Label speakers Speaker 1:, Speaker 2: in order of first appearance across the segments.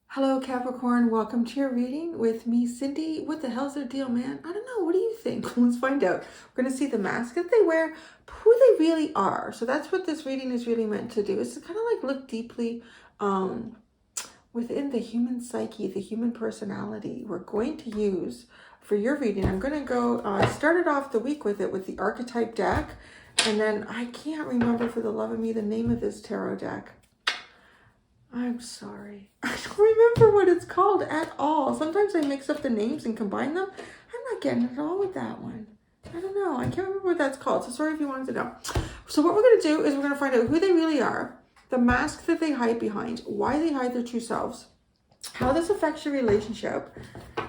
Speaker 1: Hello, Capricorn. Welcome to your reading with me, Cindy. What the hell's their deal, man? I don't know. What do you think? Let's find out. We're going to see the mask that they wear, who they really are. So that's what this reading is really meant to do. Is to kind of like look deeply within the human psyche, the human personality. We're going to use for your reading. I'm going to go started off the week with it with the archetype deck. And then I can't remember for the love of me the name of this tarot deck. I'm sorry. I don't remember what it's called at all. Sometimes I mix up the names and combine them. I'm not getting it at all with that one. I don't know. I can't remember what that's called. So sorry if you wanted to know. So what we're going to do is we're going to find out who they really are, the mask that they hide behind, why they hide their true selves, how this affects your relationship,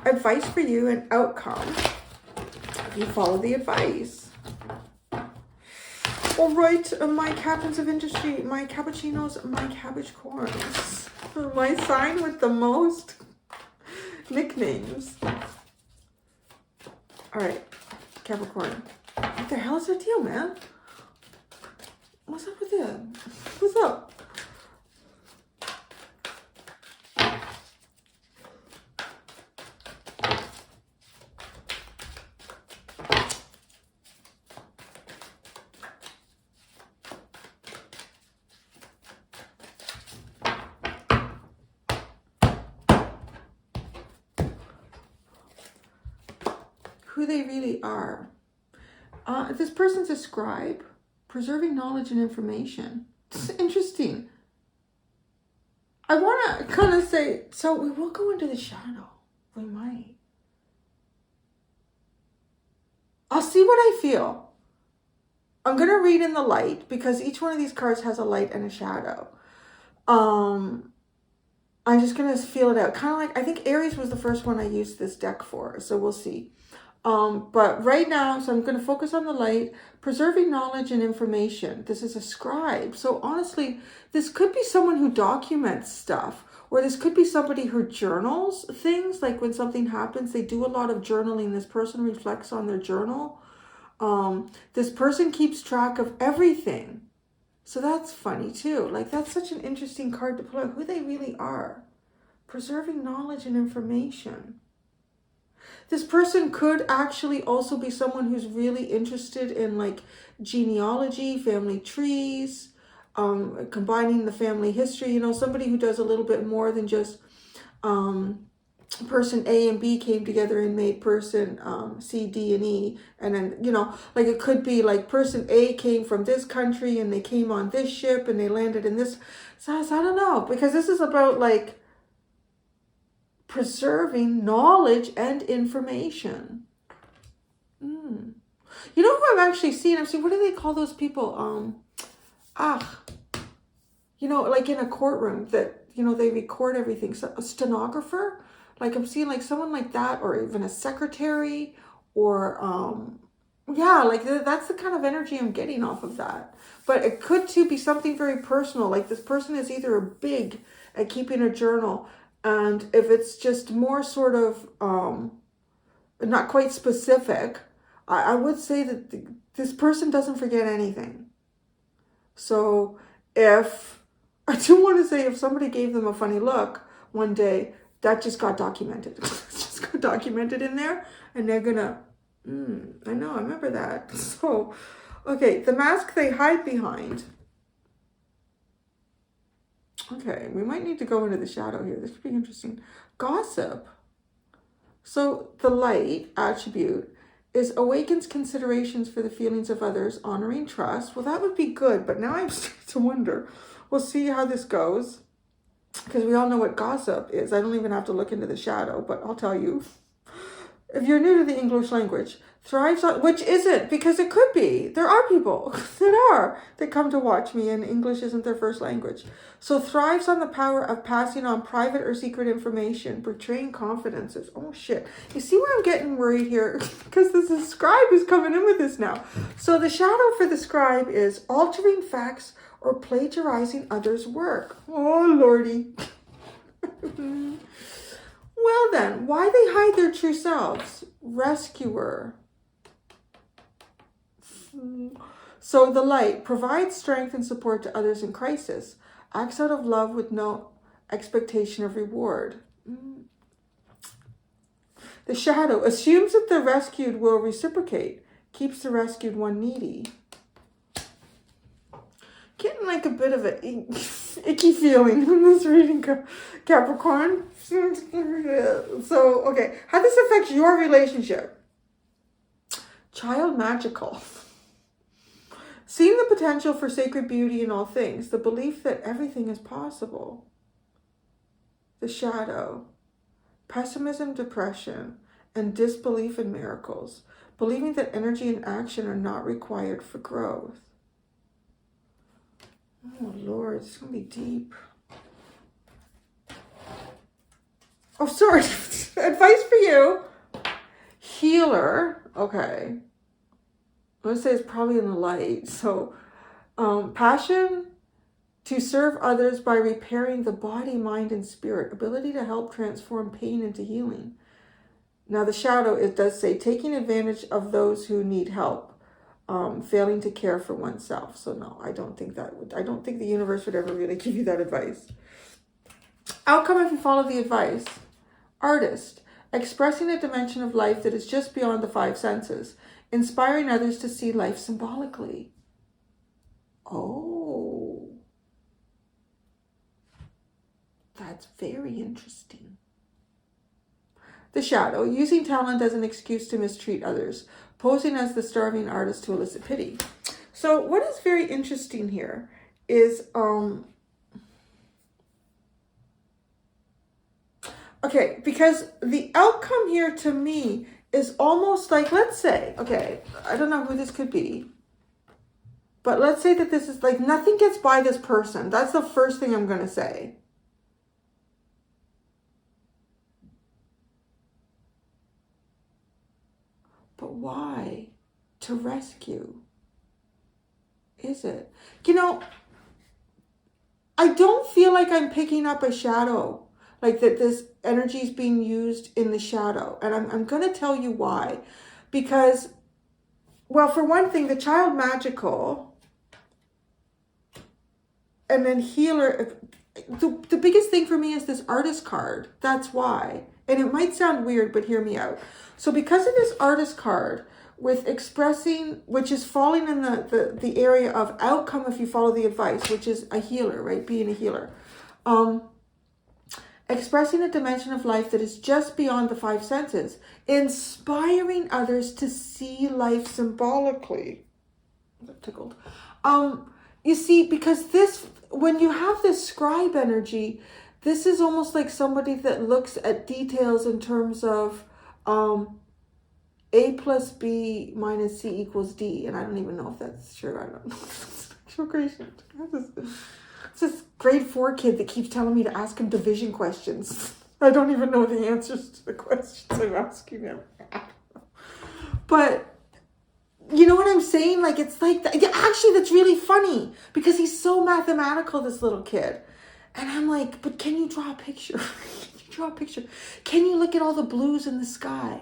Speaker 1: advice for you, and outcome. You follow the advice. All right, my captains of industry, my cappuccinos, my cabbage corns, my sign with the most nicknames. All right, Capricorn. What the hell is their deal, man? What's up with it? What's up? Who they really are. This person's a scribe, preserving knowledge and information. It's interesting. I want to kind of say, so we will go into the shadow. We might. I'll see what I feel. I'm going to read in the light because each one of these cards has a light and a shadow. I'm just going to feel it out. Kind of like, I think Aries was the first one I used this deck for. So we'll see. But right now, so I'm going to focus on the light, preserving knowledge and information. This is a scribe. So honestly, this could be someone who documents stuff, or this could be somebody who journals things. Like when something happens, they do a lot of journaling. This person reflects on their journal. This person keeps track of everything. So that's funny too. Like that's such an interesting card to pull out, who they really are. Preserving knowledge and information. This person could actually also be someone who's really interested in like genealogy, family trees, combining the family history, you know, somebody who does a little bit more than just person A and B came together and made person C, D, and E. And then, you know, like it could be like person A came from this country and they came on this ship and they landed in this. So I don't know, because this is about like preserving knowledge and information. You know who I've actually seen? I've seen, what do they call those people? You know, like in a courtroom that, you know, they record everything. So a stenographer, like I'm seeing like someone like that, or even a secretary, or yeah, like that's the kind of energy I'm getting off of that. But it could too be something very personal. Like this person is either big at keeping a journal, and if it's just more sort of not quite specific, I would say that this person doesn't forget anything. So if, I do want to say, if somebody gave them a funny look one day, that just got documented. It just got documented in there, and they're gonna, I know, I remember that. So, okay, the mask they hide behind. Okay, we might need to go into the shadow here. This could be interesting. Gossip. So the light attribute is awakens considerations for the feelings of others, honoring trust. Well, that would be good, but now I'm starting to wonder. We'll see how this goes, because we all know what gossip is. I don't even have to look into the shadow, but I'll tell you. If you're new to the English language, thrives on, which isn't, because it could be. There are people that come to watch me and English isn't their first language. So thrives on the power of passing on private or secret information, portraying confidences. Oh shit. You see where I'm getting worried here? Because this scribe is coming in with this now. So the shadow for the scribe is altering facts or plagiarizing others' work. Oh lordy. Well then, why they hide their true selves? Rescuer. So the light provides strength and support to others in crisis, acts out of love with no expectation of reward. The shadow assumes that the rescued will reciprocate, keeps the rescued one needy. Getting like a bit of an icky feeling in this reading, Capricorn. So, okay, how this affects your relationship. Child magical. Seeing the potential for sacred beauty in all things, the belief that everything is possible. The shadow. Pessimism, depression, and disbelief in miracles. Believing that energy and action are not required for growth. Oh, Lord, it's going to be deep. Oh, sorry. Advice for you. Healer. Okay. I'm going to say it's probably in the light. So, passion to serve others by repairing the body, mind, and spirit. Ability to help transform pain into healing. Now, the shadow, it does say taking advantage of those who need help. Failing to care for oneself. So no, I don't think the universe would ever really give you that advice. Outcome if you follow the advice. Artist, expressing a dimension of life that is just beyond the five senses, inspiring others to see life symbolically. Oh, that's very interesting. The shadow, using talent as an excuse to mistreat others, posing as the starving artist to elicit pity. So what is very interesting here is, okay, because the outcome here to me is almost like, let's say, okay, I don't know who this could be, but let's say that this is like nothing gets by this person. That's the first thing I'm going to say. But why? To rescue? Is it? You know, I don't feel like I'm picking up a shadow. Like that this energy is being used in the shadow. And I'm going to tell you why. Because, well, for one thing, the child magical and then healer. The biggest thing for me is this artist card. That's why. And it might sound weird, but hear me out. So because of this artist card with expressing, which is falling in the area of outcome if you follow the advice, which is a healer, right? Being a healer. Expressing a dimension of life that is just beyond the five senses. Inspiring others to see life symbolically. I'm tickled. You see, because this, when you have this scribe energy, this is almost like somebody that looks at details in terms of A plus B minus C equals D. And I don't even know if that's true. I don't know. So crazy. It's this grade 4 kid that keeps telling me to ask him division questions. I don't even know the answers to the questions I'm asking him. But you know what I'm saying? Like, it's like that. Yeah, actually, that's really funny because he's so mathematical, this little kid. And I'm like, but can you draw a picture? Can you draw a picture? Can you look at all the blues in the sky?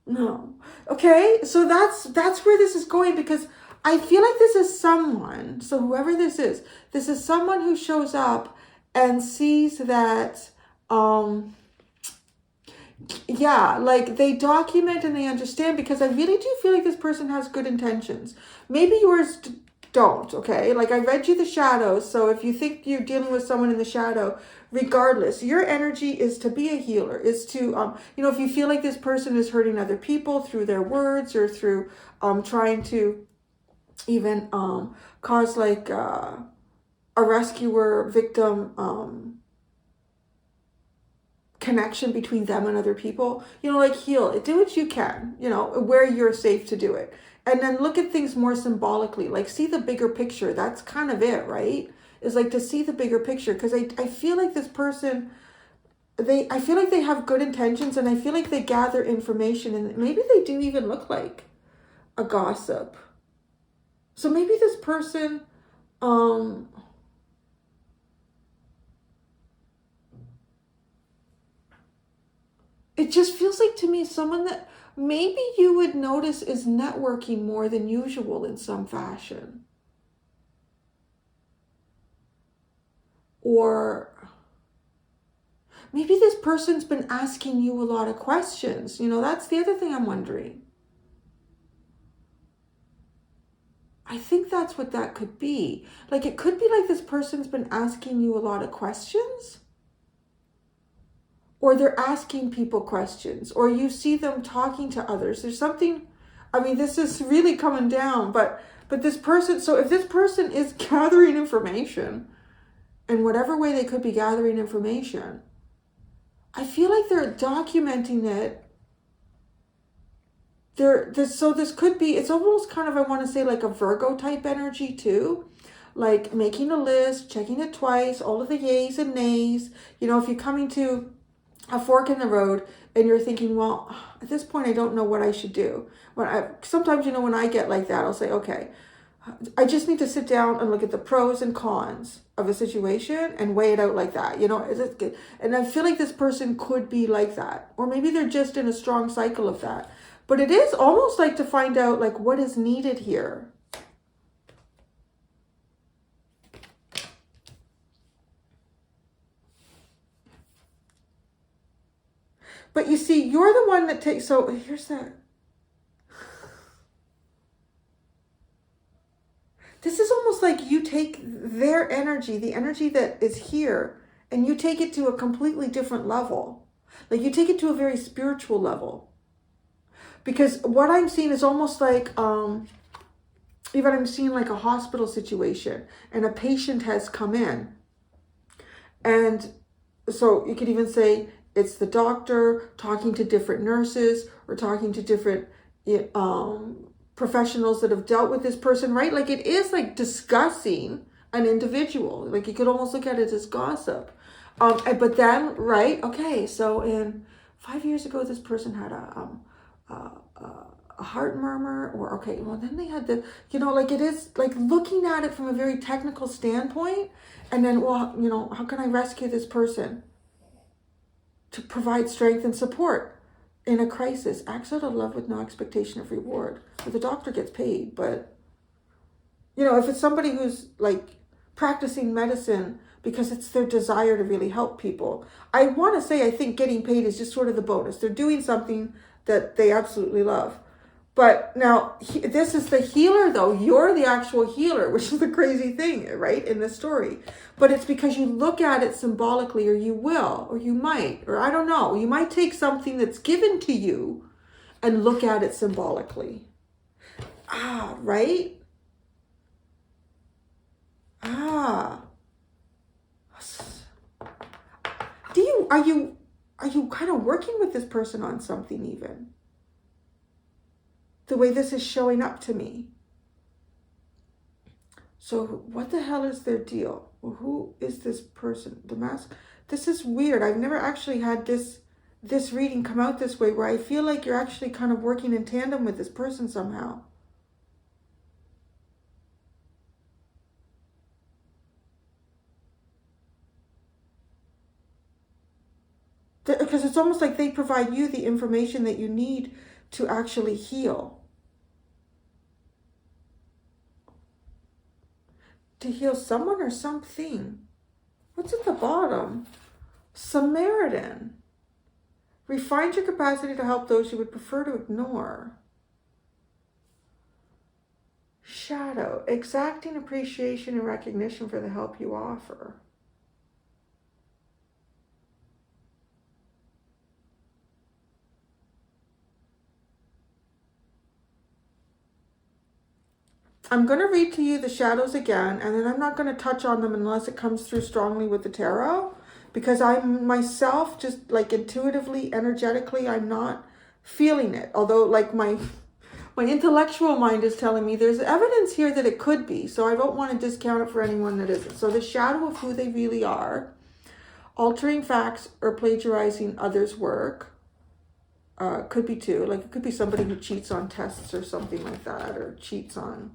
Speaker 1: No. Okay, so that's where this is going, because I feel like this is someone, so whoever this is someone who shows up and sees that, yeah, like they document and they understand, because I really do feel like this person has good intentions. Maybe yours don't, okay? Like I read you the shadows, so if you think you're dealing with someone in the shadow, regardless, your energy is to be a healer, is to, you know, if you feel like this person is hurting other people through their words or through trying to even cause like a rescuer victim connection between them and other people, you know, like heal it, do what you can, you know, where you're safe to do it. And then look at things more symbolically, like see the bigger picture. That's kind of it, right? Is like to see the bigger picture, because I feel like this person, I feel like they have good intentions, and I feel like they gather information, and maybe they do even look like a gossip. So maybe this person, it just feels like to me someone that maybe you would notice is networking more than usual in some fashion. Or maybe this person's been asking you a lot of questions. You know, that's the other thing I'm wondering. I think that's what that could be. Like, it could be like this person's been asking you a lot of questions. Or they're asking people questions. Or you see them talking to others. There's something, I mean, this is really coming down. But this person, so if this person is gathering information, in whatever way they could be gathering information, I feel like they're documenting it. So this could be, it's almost kind of, I want to say like a Virgo type energy too. Like making a list, checking it twice, all of the yays and nays. You know, if you're coming to a fork in the road and you're thinking, well, at this point, I don't know what I should do. Sometimes, you know, when I get like that, I'll say, okay, I just need to sit down and look at the pros and cons of a situation and weigh it out like that. You know, is it good? And I feel like this person could be like that. Or maybe they're just in a strong cycle of that. But it is almost like to find out like what is needed here. But you see, you're the one that takes, so here's that. This is almost like you take their energy, the energy that is here, and you take it to a completely different level. Like you take it to a very spiritual level. Because what I'm seeing is almost like, even I'm seeing like a hospital situation and a patient has come in. And so you could even say it's the doctor talking to different nurses or talking to different professionals that have dealt with this person, right? Like it is like discussing an individual. Like you could almost look at it as gossip. But then, right? Okay, so in 5 years ago, this person had a heart murmur, or okay, well then they had the, you know, like it is like looking at it from a very technical standpoint, and then, well, you know, how can I rescue this person to provide strength and support in a crisis? Acts out of love with no expectation of reward. But the doctor gets paid, but you know, if it's somebody who's like practicing medicine because it's their desire to really help people, I want to say I think getting paid is just sort of the bonus. They're doing something that they absolutely love. But now, this is the healer, though. You're the actual healer, which is the crazy thing, right, in this story. But it's because you look at it symbolically, or you will, or you might, or I don't know. You might take something that's given to you and look at it symbolically. Right? Are you kind of working with this person on something even? The way this is showing up to me. So what the hell is their deal? Well, who is this person? The mask? This is weird. I've never actually had this reading come out this way, where I feel like you're actually kind of working in tandem with this person somehow. Because it's almost like they provide you the information that you need to actually heal. To heal someone or something. What's at the bottom? Samaritan. Refine your capacity to help those you would prefer to ignore. Shadow. Exacting appreciation and recognition for the help you offer. I'm going to read to you the shadows again, and then I'm not going to touch on them unless it comes through strongly with the tarot, because I'm myself just like intuitively, energetically, I'm not feeling it. Although like my intellectual mind is telling me there's evidence here that it could be, so I don't want to discount it for anyone that isn't. So the shadow of who they really are, altering facts or plagiarizing others' work, could be too. Like it could be somebody who cheats on tests or something like that, or cheats on,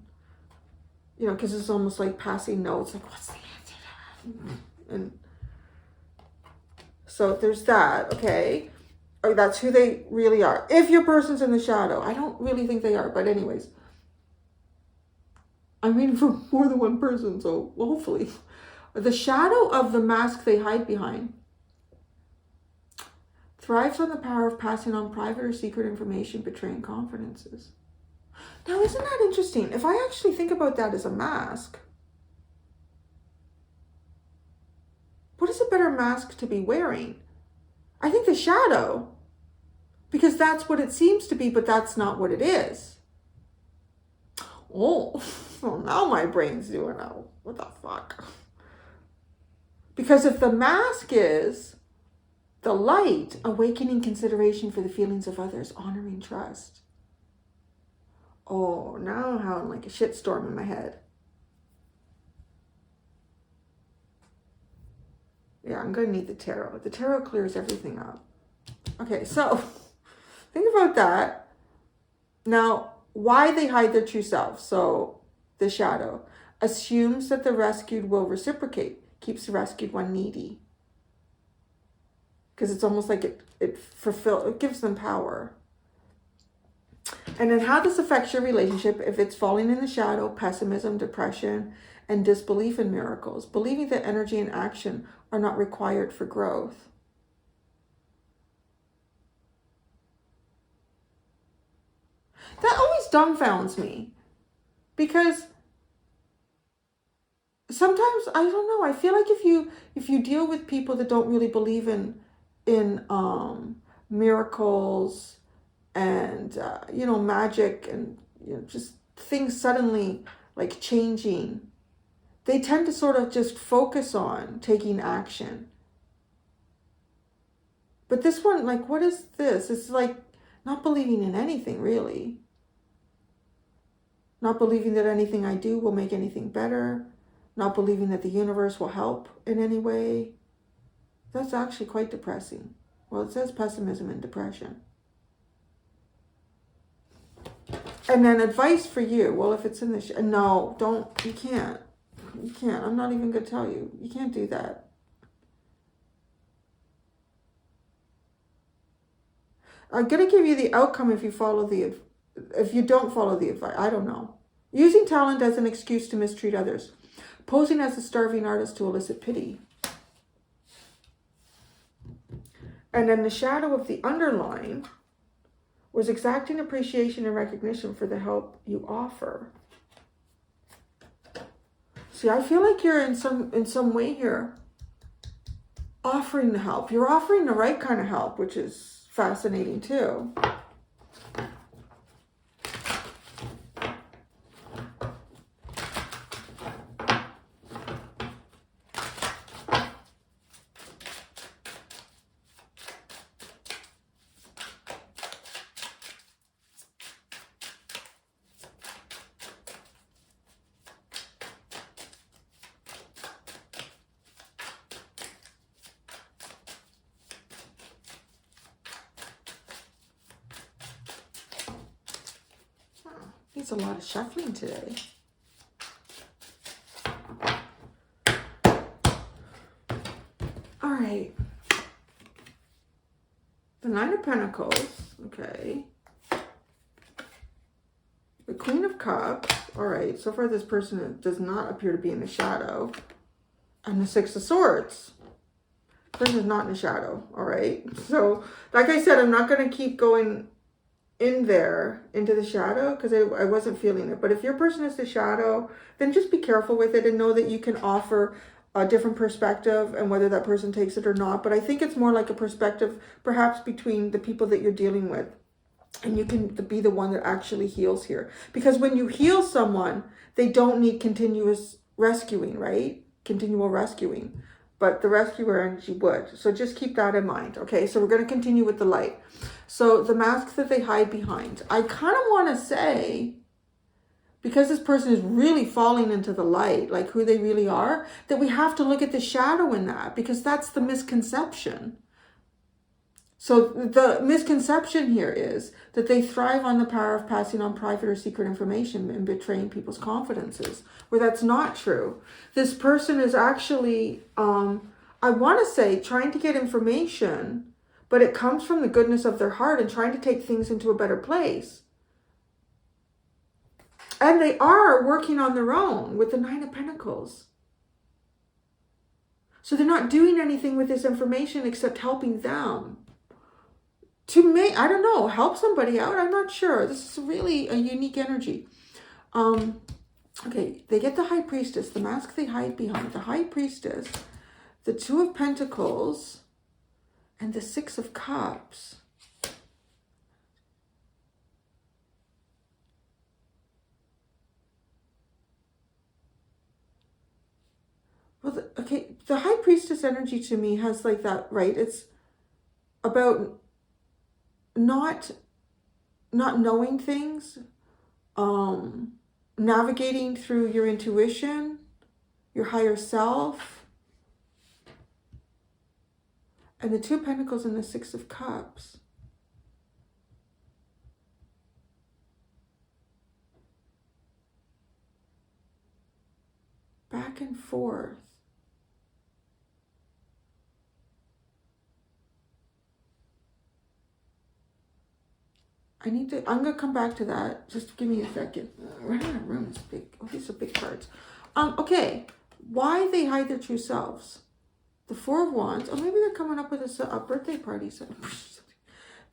Speaker 1: you know, because it's almost like passing notes, like, what's the answer? And so there's that, okay? or that's who they really are. If your person's in the shadow, I don't really think they are, but anyways, I'm reading for more than one person, so hopefully. The shadow of the mask they hide behind thrives on the power of passing on private or secret information, betraying confidences. Now, isn't that interesting? If I actually think about that as a mask, what is a better mask to be wearing? I think the shadow, because that's what it seems to be, but that's not what it is. Oh, well, now my brain's doing what the fuck? Because if the mask is the light, awakening consideration for the feelings of others, honoring trust. Oh, now I'm having like a shitstorm in my head. Yeah, I'm going to need the tarot. The tarot clears everything up. Okay, so think about that. Now, why they hide their true self. So the shadow assumes that the rescued will reciprocate, keeps the rescued one needy. Because it's almost like it gives them power. And then how this affects your relationship, if it's falling in the shadow, pessimism, depression, and disbelief in miracles, believing that energy and action are not required for growth. That always dumbfounds me, because sometimes, I don't know, I feel like if you deal with people that don't really believe in miracles and magic and just things suddenly like changing, they tend to sort of just focus on taking action. But this one, like, what is this? It's like not believing in anything, really. Not believing that anything I do will make anything better. Not believing that the universe will help in any way. That's actually quite depressing. Well, it says pessimism and depression. And then advice for you. Well, if it's in the... no, don't. You can't. You can't. I'm not even going to tell you. You can't do that. I'm going to give you the outcome if you don't follow the advice. I don't know. Using talent as an excuse to mistreat others. Posing as a starving artist to elicit pity. And then the shadow of the underline was exacting appreciation and recognition for the help you offer. See, I feel like you're in some way here offering the help. You're offering the right kind of help, which is fascinating too. Needs a lot of shuffling today. All right. The Nine of Pentacles. Okay. The Queen of Cups. All right. So far, this person does not appear to be in the shadow. And the Six of Swords. This person is not in the shadow. All right. So, like I said, I'm not going to keep going in there into the shadow because I wasn't feeling it. But if your person is the shadow, then just be careful with it and know that you can offer a different perspective and whether that person takes it or not. But I think it's more like a perspective perhaps between the people that you're dealing with, and you can be the one that actually heals here. Because when you heal someone, they don't need continuous rescuing, right? Continual rescuing. But the rescuer energy would. So just keep that in mind. Okay, so we're going to continue with the light. So the mask that they hide behind. I kind of want to say, because this person is really falling into the light, like who they really are, that we have to look at the shadow in that, because that's the misconception. So the misconception here is that they thrive on the power of passing on private or secret information and betraying people's confidences, where that's not true. This person is actually, I want to say, trying to get information, but it comes from the goodness of their heart and trying to take things into a better place. And they are working on their own with the Nine of Pentacles. So they're not doing anything with this information except helping them to make, I don't know, help somebody out. I'm not sure. This is really a unique energy. Okay, they get the High Priestess, the mask they hide behind. The High Priestess, the Two of Pentacles, and the Six of Cups. Well, okay, the High Priestess energy to me has like that, right? It's about not knowing things, navigating through your intuition, your higher self. And the Two of Pentacles and the Six of Cups. Back and forth. I'm going to come back to that. Just give me a second. We're out of room. It's big. Oh, these are big cards. Okay. Why they hide their true selves? The Four of Wands. Oh, maybe they're coming up with a birthday party.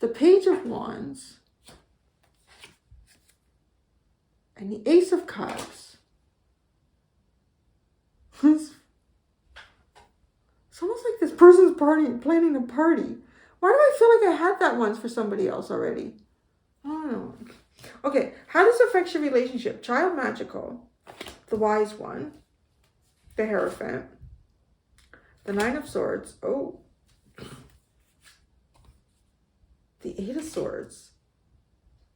Speaker 1: The Page of Wands. And the Ace of Cups. It's almost like this person's planning a party. Why do I feel like I had that once for somebody else already? I don't know. Okay, how does it affect your relationship? Child Magical, the Wise One, the Hierophant, the Nine of Swords. Oh, the Eight of Swords.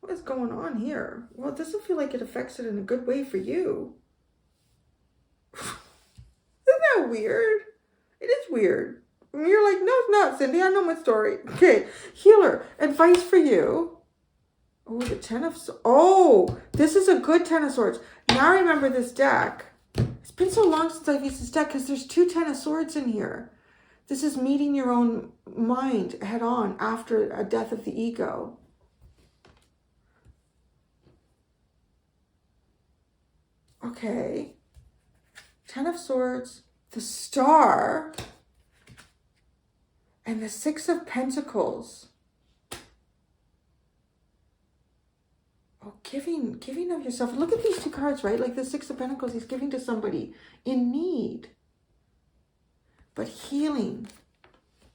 Speaker 1: What is going on here? Well, it doesn't feel like it affects it in a good way for you. Isn't that weird? It is weird. You're like, no, it's not, Cindy. I know my story. Okay, Healer, advice for you. Oh, the Ten of Swords. Oh, this is a good Ten of Swords. Now I remember this deck. It's been so long since I've used this deck because there's two Ten of Swords in here. This is meeting your own mind head on after a death of the ego. Okay. Ten of Swords, the Star, and the Six of Pentacles. Oh, giving of yourself. Look at these two cards, right? Like the Six of Pentacles, he's giving to somebody in need. But healing.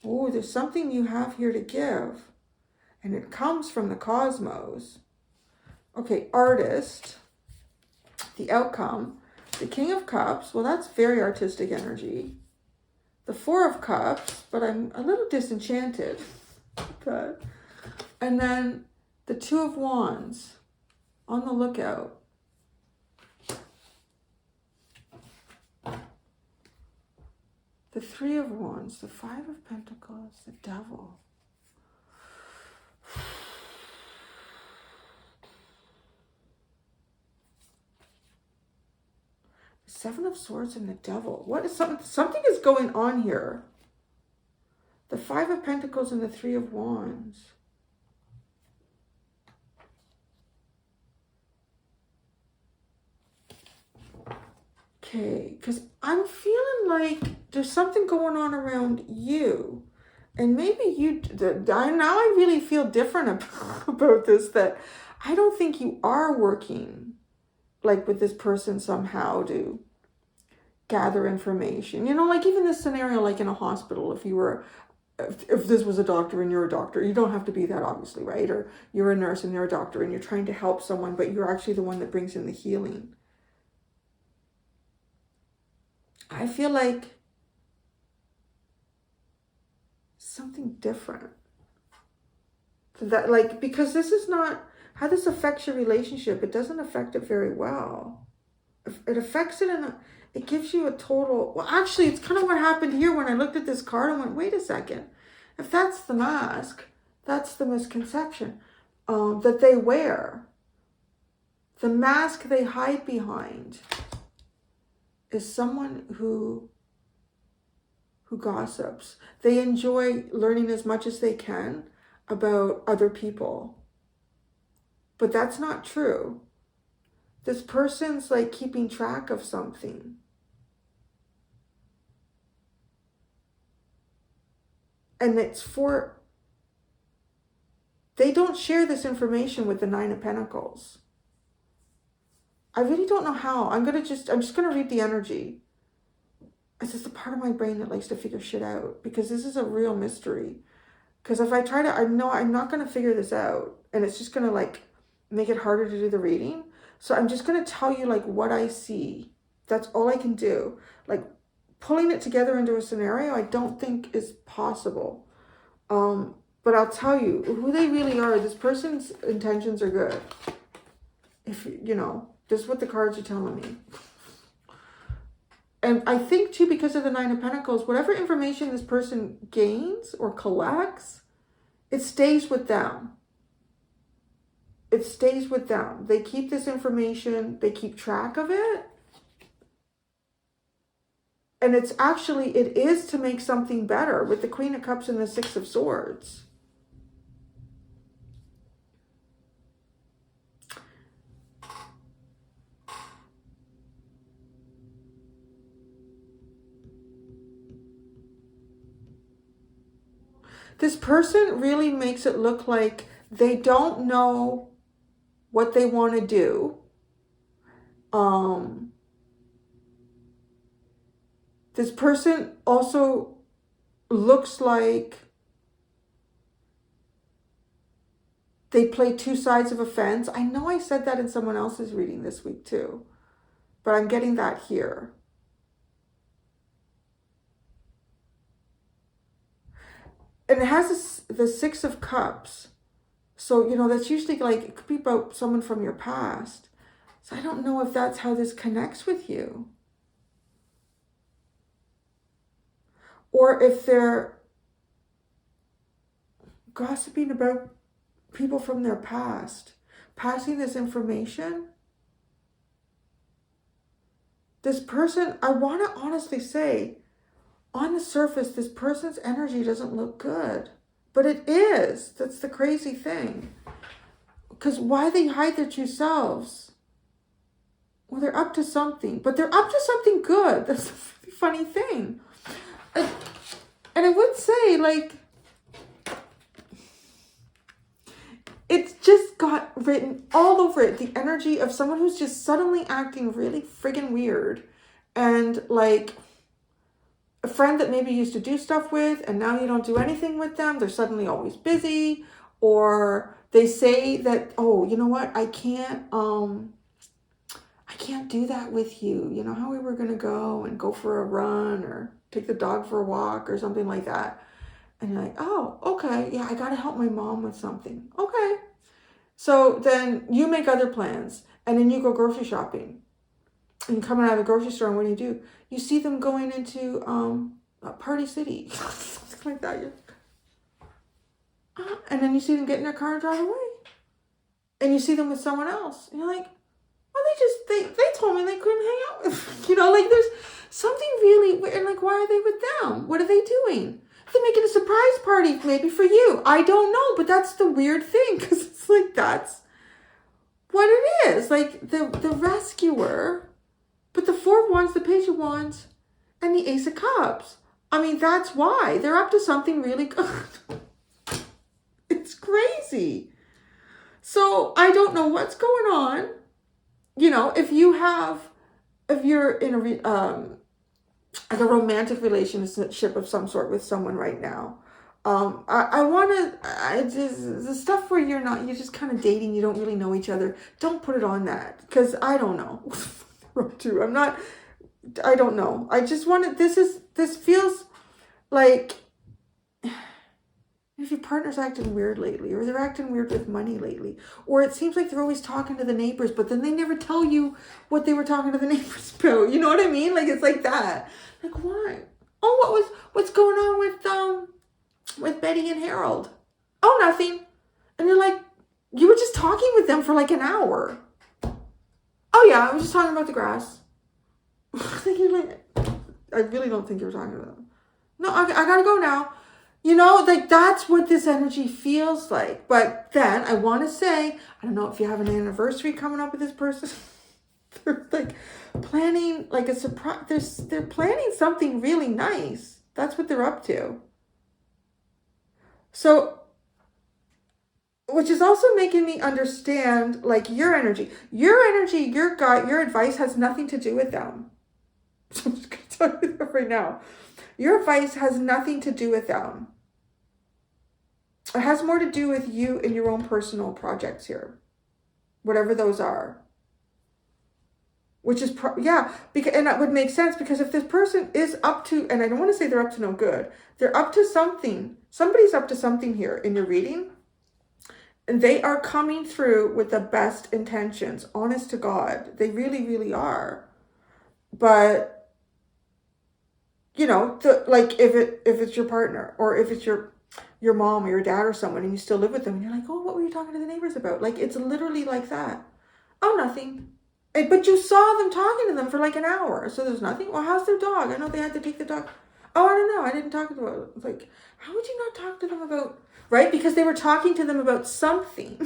Speaker 1: Oh, there's something you have here to give. And it comes from the cosmos. Okay, Artist. The Outcome. The King of Cups. Well, that's very artistic energy. The Four of Cups, but I'm a little disenchanted. But, and then the Two of Wands. On the lookout. The Three of Wands, the Five of Pentacles, the Devil. The Seven of Swords and the Devil. What is something is going on here. The Five of Pentacles and the Three of Wands. Okay, because I'm feeling like there's something going on around you. And maybe you, now I really feel different about this, that I don't think you are working like with this person somehow to gather information. You know, like even this scenario, like in a hospital, if this was a doctor and you're a doctor, you don't have to be that obviously, right? Or you're a nurse and you're a doctor and you're trying to help someone, but you're actually the one that brings in the healing. I feel like something different. That, like, because this is not how this affects your relationship. It doesn't affect it very well. It affects it it gives you a total, well, actually, it's kind of what happened here when I looked at this card and went, wait a second. If that's the mask, that's the misconception that they wear. The mask they hide behind is someone who gossips. They enjoy learning as much as they can about other people. But that's not true. This person's like keeping track of something. And it's for, they don't share this information with the Nine of Pentacles. I really don't know how. I'm just going to read the energy. It's just a part of my brain that likes to figure shit out, because this is a real mystery. Because if I try to, I know I'm not going to figure this out, and it's just going to like make it harder to do the reading. So I'm just going to tell you like what I see. That's all I can do. Like pulling it together into a scenario, I don't think is possible. But I'll tell you who they really are. This person's intentions are good. If you know, this is what the cards are telling me. And I think too, because of the Nine of Pentacles, whatever information this person gains or collects, it stays with them. It stays with them. They keep this information. They keep track of it. And it's actually, it is to make something better with the Queen of Cups and the Six of Swords. This person really makes it look like they don't know what they want to do. This person also looks like they play two sides of a fence. I know I said that in someone else's reading this week too, but I'm getting that here. And it has the Six of Cups. So, you know, that's usually like, it could be about someone from your past. So I don't know if that's how this connects with you. Or if they're gossiping about people from their past, passing this information. This person, I want to honestly say, on the surface, this person's energy doesn't look good. But it is. That's the crazy thing. Because why they hide their true selves? Well, they're up to something. But they're up to something good. That's a really funny thing. And I would say, like, it's just got written all over it. The energy of someone who's just suddenly acting really friggin' weird. And, like, a friend that maybe you used to do stuff with and now you don't do anything with them. They're suddenly always busy. Or they say that, oh, you know what? I can't do that with you. You know how we were going to go for a run or take the dog for a walk or something like that. And you're like, oh, okay. Yeah, I got to help my mom with something. Okay. So then you make other plans and then you go grocery shopping. And you come out of the grocery store and what do? You see them going into Party City. Something like that. And then you see them get in their car and drive away. And you see them with someone else. And you're like, well, they told me they couldn't hang out with, you know, like there's something really weird. Like, why are they with them? What are they doing? They're making a surprise party maybe for you. I don't know, but that's the weird thing. Because it's like, that's what it is. Like the rescuer, but the Four of Wands, the Page of Wands, and the Ace of Cups. I mean, that's why. They're up to something really good. It's crazy. So I don't know what's going on. You know, if you're in like a romantic relationship of some sort with someone right now, the stuff where you're just kind of dating, you don't really know each other. Don't put it on that, because I don't know. I don't know. I just wanted, this feels like if your partner's acting weird lately, or they're acting weird with money lately, or it seems like they're always talking to the neighbors, but then they never tell you what they were talking to the neighbors about. You know what I mean? Like, it's like that. Like, why? Oh, what's going on with Betty and Harold? Oh, nothing. And you're like, you were just talking with them for like an hour. Oh yeah, I was just talking about the grass. You're like, I really don't think you were talking about them. No, I gotta go now. You know, like that's what this energy feels like. But then I want to say, I don't know if you have an anniversary coming up with this person. They're like planning like a surprise. They're planning something really nice. That's what they're up to. So, which is also making me understand like your energy, your gut, your advice has nothing to do with them. So I'm just gonna tell you that right now. Your advice has nothing to do with them. It has more to do with you and your own personal projects here, whatever those are. Which is, because, and that would make sense because if this person is up to, and I don't want to say they're up to no good, they're up to something. Somebody's up to something here in your reading. And they are coming through with the best intentions, honest to God. They really, really are. But, you know, like if it's your partner or if it's your mom or your dad or someone and you still live with them and you're like, oh, what were you talking to the neighbors about? Like, it's literally like that. Oh, nothing. But you saw them talking to them for like an hour. So there's nothing. Well, how's their dog? I know they had to take the dog. Oh, I don't know. I didn't talk to them. Like, how would you not talk to them about, right? Because they were talking to them about something.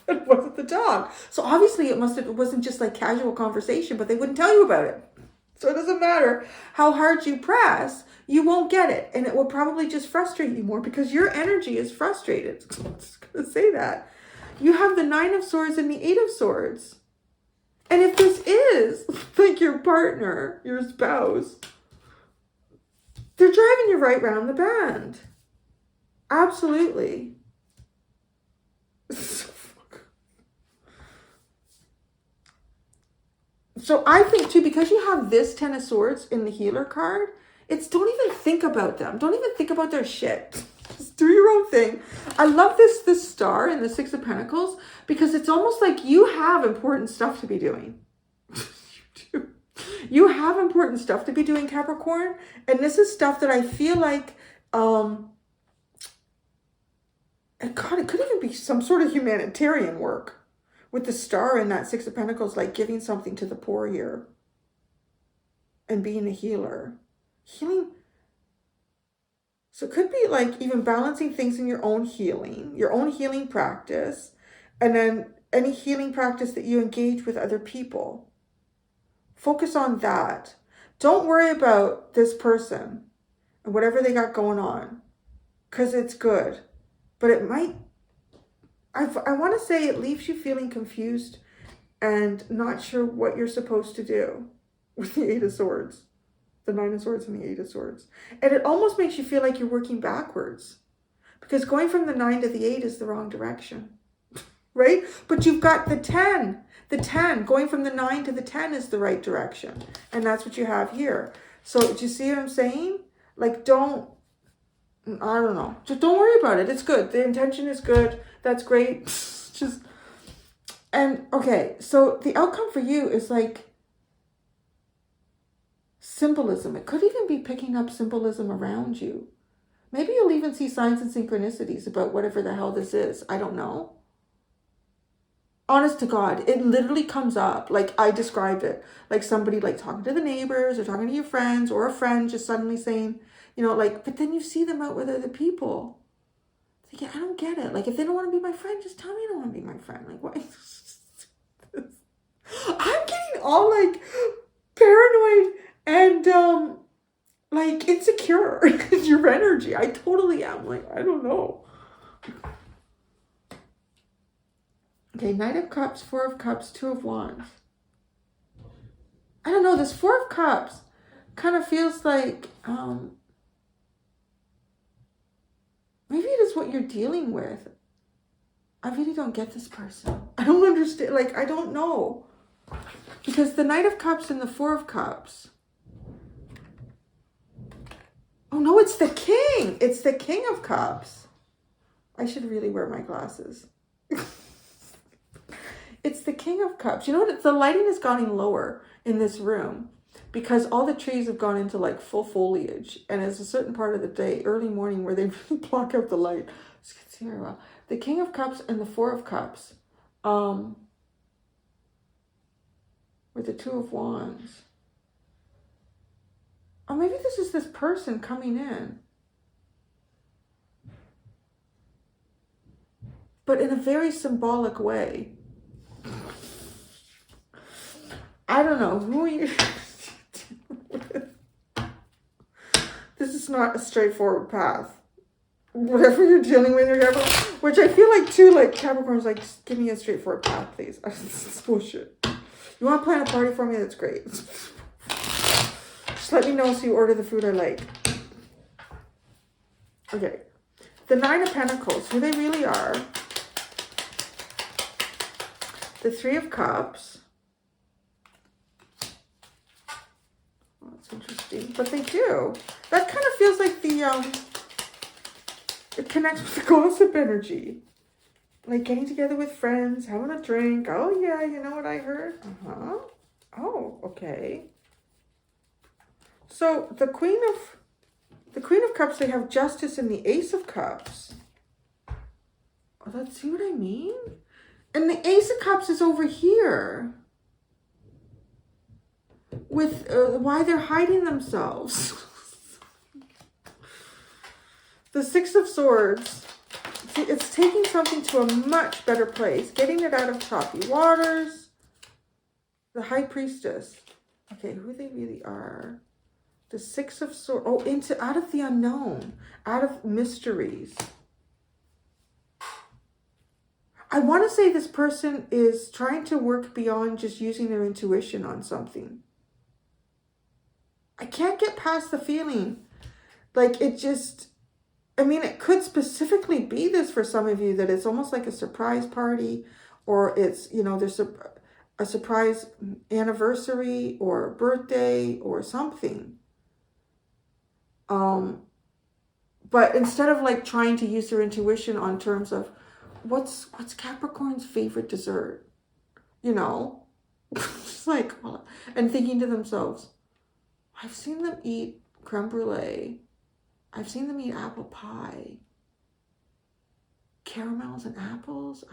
Speaker 1: It wasn't the dog. So obviously it wasn't just like casual conversation, but they wouldn't tell you about it. So it doesn't matter how hard you press, you won't get it. And it will probably just frustrate you more because your energy is frustrated. I'm just going to say that. You have the 9 of Swords and the 8 of Swords. And if this is like your partner, your spouse, they're driving you right round the bend. Absolutely. So I think too, because you have this 10 of Swords in the healer card, it's don't even think about them. Don't even think about their shit. Just do your own thing. I love this star in the 6 of Pentacles because it's almost like you have important stuff to be doing. You do. You have important stuff to be doing, Capricorn. And this is stuff that I feel like, God, it could even be some sort of humanitarian work. With the star in that 6 of Pentacles, like giving something to the poor here. And being a healer. Healing. So it could be like even balancing things in your own healing practice. And then any healing practice that you engage with other people. Focus on that. Don't worry about this person and whatever they got going on. Because it's good. But it might... I want to say it leaves you feeling confused and not sure what you're supposed to do with the 8 of Swords, the 9 of Swords and the 8 of Swords. And it almost makes you feel like you're working backwards because going from the 9 to the 8 is the wrong direction, right? But you've got the 10, going from the 9 to the 10 is the right direction. And that's what you have here. So do you see what I'm saying? Like, I don't know. Just don't worry about it. It's good. The intention is good. That's great. Okay. So the outcome for you is like symbolism. It could even be picking up symbolism around you. Maybe you'll even see signs and synchronicities about whatever the hell this is. I don't know. Honest to God, it literally comes up. Like I described it. Like somebody like talking to the neighbors or talking to your friends or a friend just suddenly saying, you know, like, but then you see them out with other people. Like, yeah, I don't get it. Like, if they don't want to be my friend, just tell me you don't want to be my friend. Like, what? I'm getting all, like, paranoid and, like, insecure. Your energy. I totally am. Like, I don't know. Okay, Knight of Cups, 4 of Cups, 2 of Wands. I don't know. This 4 of Cups kind of feels like, maybe it is what you're dealing with. I really don't get this person. I don't understand. Like, I don't know. Because the Knight of Cups and the 4 of Cups. Oh, no, it's the King. It's the King of Cups. I should really wear my glasses. It's the King of Cups. You know what? The lighting has gotten lower in this room. Because all the trees have gone into like full foliage. And it's a certain part of the day, early morning, where they really block out the light. So you can see very well. The King of Cups and the 4 of Cups. With the 2 of Wands. Or maybe this is this person coming in. But in a very symbolic way. I don't know. Who are you? This is not a straightforward path. Whatever you're dealing with, which I feel like too, like Capricorn's like, just give me a straightforward path, please. This bullshit. You want to plan a party for me? That's great. Just let me know so you order the food I like. Okay. The Nine of Pentacles, who they really are. The Three of Cups. Oh, that's interesting. But they do. That kind of feels like the, it connects with the gossip energy. Like getting together with friends, having a drink. Oh, yeah, you know what I heard? Uh-huh. Oh, okay. So the Queen of Cups, they have Justice and the Ace of Cups. Oh, let's see what I mean? And the Ace of Cups is over here. With why they're hiding themselves. The Six of Swords. See, it's taking something to a much better place. Getting it out of choppy waters. The High Priestess. Okay, who they really are. The Six of Swords. Oh, out of the unknown. Out of mysteries. I want to say this person is trying to work beyond just using their intuition on something. I can't get past the feeling. Like it just... I mean, it could specifically be this for some of you, that it's almost like a surprise party, or it's, you know, there's a surprise anniversary or birthday or something. But instead of like trying to use their intuition on terms of what's Capricorn's favorite dessert, you know, it's like, and thinking to themselves, I've seen them eat creme brulee. I've seen them eat apple pie. Caramels and apples.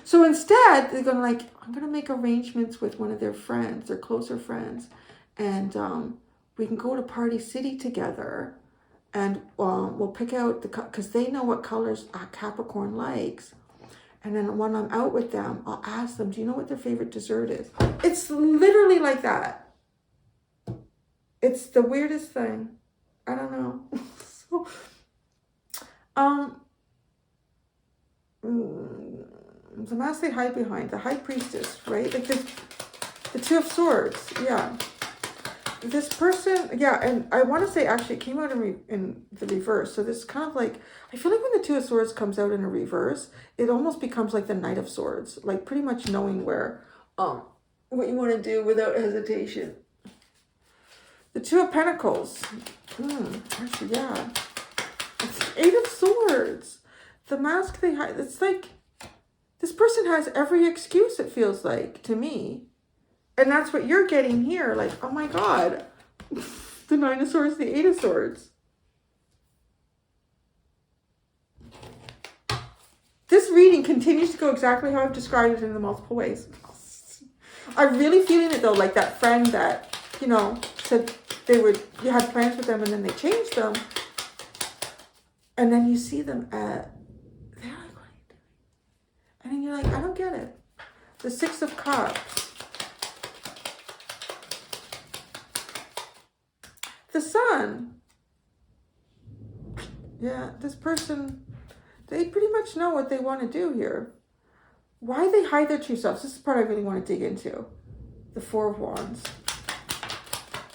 Speaker 1: So instead, they're going to like, I'm going to make arrangements with one of their friends, their closer friends. And we can go to Party City together. And we'll pick out because they know what colors Capricorn likes. And then when I'm out with them, I'll ask them, do you know what their favorite dessert is? It's literally like that. It's the weirdest thing. I don't know. So, the mask they hide behind, the High Priestess, right? Like the Two of Swords, yeah. This person, yeah, and I want to say actually it came out in the reverse. So this kind of like, I feel like when the Two of Swords comes out in a reverse, it almost becomes like the Knight of Swords, like pretty much knowing where, what you want to do without hesitation. The Two of Pentacles. Actually, yeah. It's the Eight of Swords. The mask they hide. It's like, this person has every excuse, it feels like, to me. And that's what you're getting here. Like, oh my God. The Nine of Swords, the Eight of Swords. This reading continues to go exactly how I've described it in the multiple ways. I'm really feeling it though, like that friend that, you know, said you had plans with them and then they changed them. And then you see them they're like, what are you doing? And then you're like, I don't get it. The Six of Cups. The Sun. Yeah, this person, they pretty much know what they want to do here. Why they hide their true selves. This is the part I really want to dig into. The Four of Wands.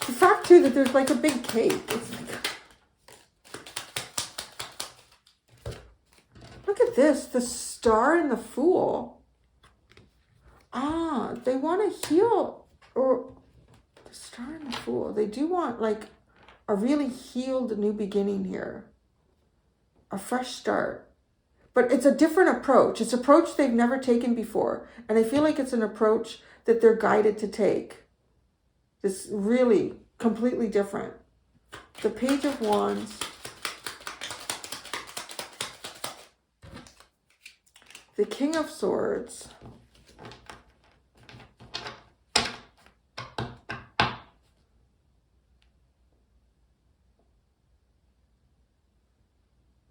Speaker 1: The fact too that there's like a big cape. It's like, look at this, the Star and the Fool. They want to heal, or the Star and the Fool. They do want like a really healed new beginning here. A fresh start. But it's a different approach. It's an approach they've never taken before. And I feel like it's an approach that they're guided to take. It's really completely different. The Page of Wands. The King of Swords.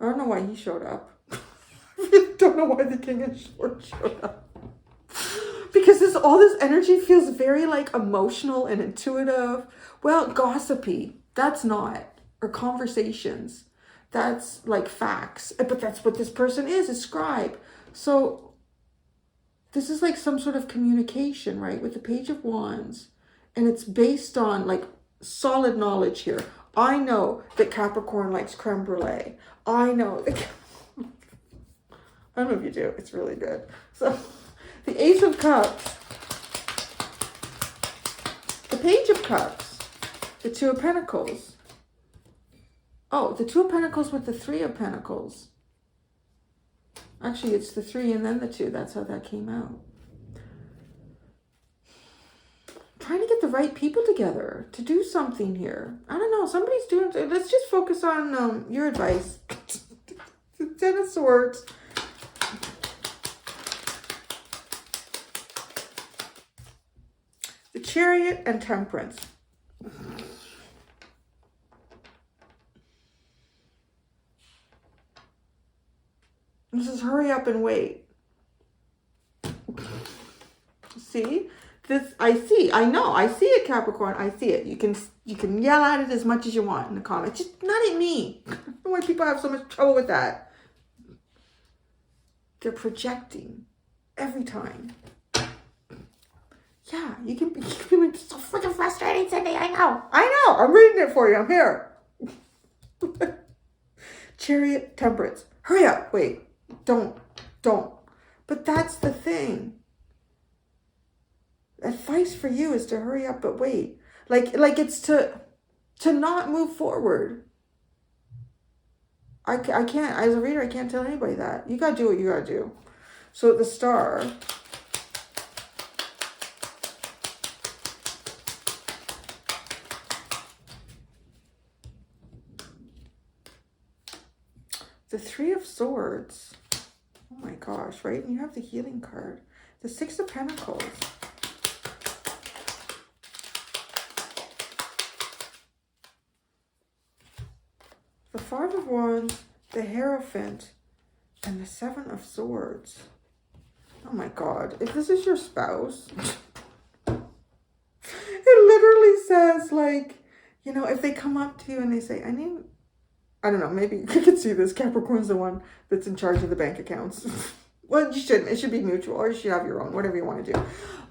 Speaker 1: don't know why he showed up. I really don't know why the King of Swords showed up. Because all this energy feels very like emotional and intuitive. Well, gossipy. That's not. Or conversations. That's like facts. But that's what this person is, a scribe. So this is like some sort of communication, right? With the Page of Wands. And it's based on like solid knowledge here. I know that Capricorn likes creme brulee. I know that... I don't know if you do. It's really good. So the Ace of Cups. The Page of Cups. The Two of Pentacles. Oh, the Two of Pentacles with the Three of Pentacles. Actually, it's the 3 and then the 2. That's how that came out. Trying to get the right people together to do something here. I don't know. Somebody's doing... Let's just focus on your advice. The Ten of Swords. The Chariot and Temperance. This is hurry up and wait. See? This, I know, I see it, Capricorn. I see it. You can yell at it as much as you want in the comments. Just not at me. I don't know why people have so much trouble with that. They're projecting every time. Yeah, you can be like, so freaking frustrating, Cindy. I know. I'm reading it for you. I'm here. Chariot, Temperance. Hurry up. Wait. Don't. But that's the thing. Advice for you is to hurry up but wait. Like it's to not move forward. I can't, as a reader, I can't tell anybody that. You gotta do what you gotta do. So the Star. The Three of Swords. Oh my gosh, right? And you have the Healing card. The Six of Pentacles. The Five of Wands, the Hierophant, and the Seven of Swords. Oh my God. If this is your spouse, it literally says like, you know, if they come up to you and they say, I don't know, maybe you could see this. Capricorn's the one that's in charge of the bank accounts. Well, you shouldn't. It should be mutual, or you should have your own, whatever you want to do.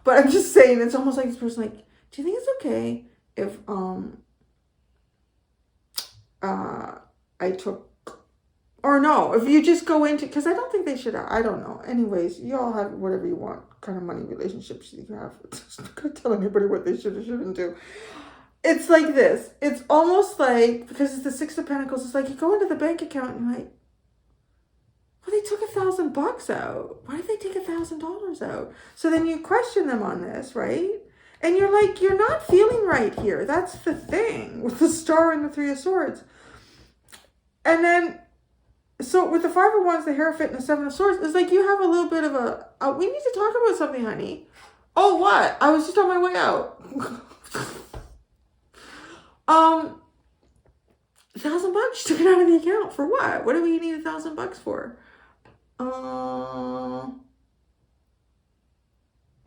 Speaker 1: But I'm just saying, it's almost like this person like, do you think it's okay if I took, or no, if you just go into, because I don't think they should, I don't know. Anyways, you all have whatever you want, kind of money relationships you have. Just not going to tell anybody what they should or shouldn't do. It's like this. It's almost like, because it's the Six of Pentacles, it's like you go into the bank account and you're like, well, they took $1,000 out. Why did they take $1,000 out? So then you question them on this, right? And you're like, you're not feeling right here. That's the thing with the Star and the Three of Swords. And then, so with the Five of Wands, the Hierophant, and the Seven of Swords, it's like you have a little bit of a we need to talk about something, honey. Oh, what? I was just on my way out. $1,000 took it out of the account for what? What do we need $1,000 for?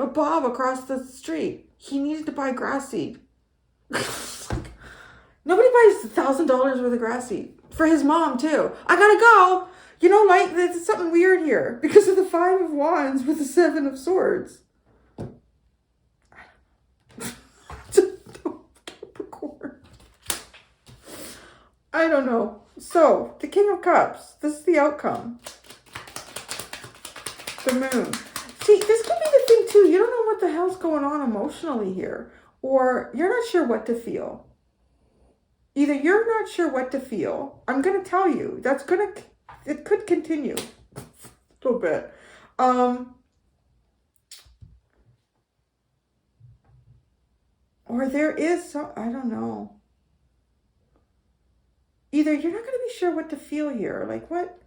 Speaker 1: A Bob across the street. He needed to buy grass seed. Nobody buys $1,000 worth of grass seed. For his mom too. I gotta go. You know, like there's something weird here because of the Five of Wands with the Seven of Swords. Capricorn. I don't know. So the King of Cups. This is the outcome. The Moon. See, this could be the thing too. You don't know what the hell's going on emotionally here, or you're not sure what to feel. Either you're not sure what to feel. I'm going to tell you. It could continue a little bit. Or there is some, I don't know. Either you're not going to be sure what to feel here. Like what?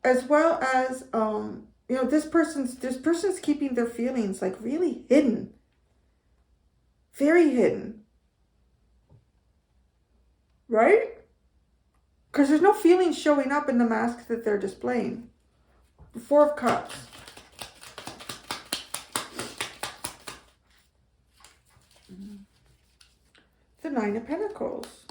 Speaker 1: As well as, you know, this person's keeping their feelings like really hidden. Very hidden. Right? Because there's no feelings showing up in the mask that they're displaying. The Four of Cups. The Nine of Pentacles.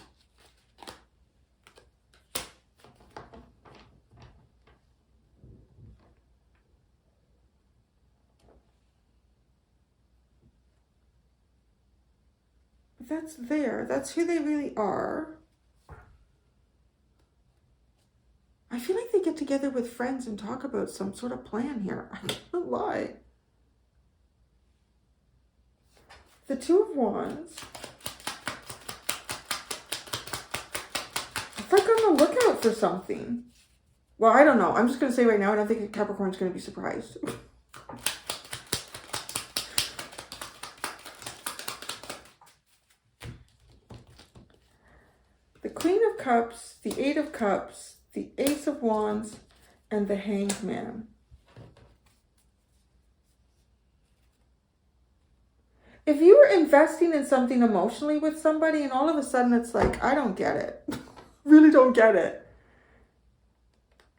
Speaker 1: That's there. That's who they really are. I feel like they get together with friends and talk about some sort of plan here. I can't lie. The Two of Wands. It's like on the lookout for something. Well, I don't know. I'm just going to say right now, I don't think Capricorn's going to be surprised. The Queen of Cups, the Eight of Cups, the Ace of Wands, and the Hanged Man. If you were investing in something emotionally with somebody and all of a sudden it's like, I don't get it. Really don't get it.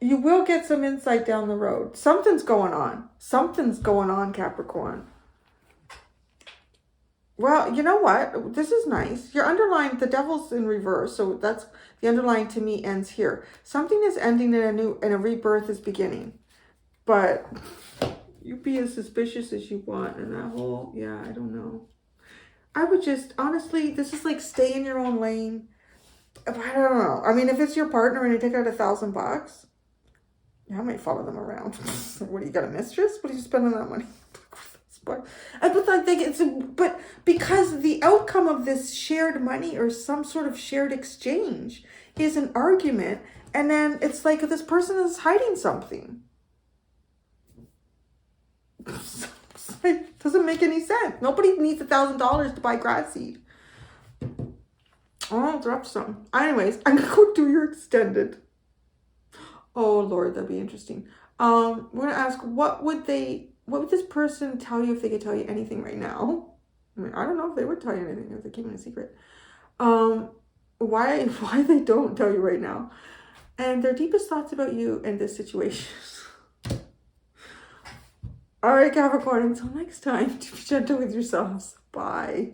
Speaker 1: You will get some insight down the road. Something's going on. Something's going on, Capricorn. Well, you know what? This is nice. Your underline, the Devil's in reverse. So that's the underline to me ends here. Something is ending and a rebirth is beginning. But you be as suspicious as you want. And that whole, yeah, I don't know. I would just, honestly, this is like stay in your own lane. I don't know. I mean, if it's your partner and you take out $1,000, yeah, I might follow them around. What, do you got a mistress? What are you spending that money? But because the outcome of this shared money or some sort of shared exchange is an argument, and then it's like this person is hiding something. It doesn't make any sense. Nobody needs $1,000 to buy grass seed. Oh, I'll drop some. Anyways, I'm gonna go do your extended. Oh Lord, that'd be interesting. We're gonna ask what would this person tell you if they could tell you anything right now? I mean, I don't know if they would tell you anything if they keep it a secret. Why they don't tell you right now. And their deepest thoughts about you and this situation. All right, Capricorn, until next time, be gentle with yourselves. Bye.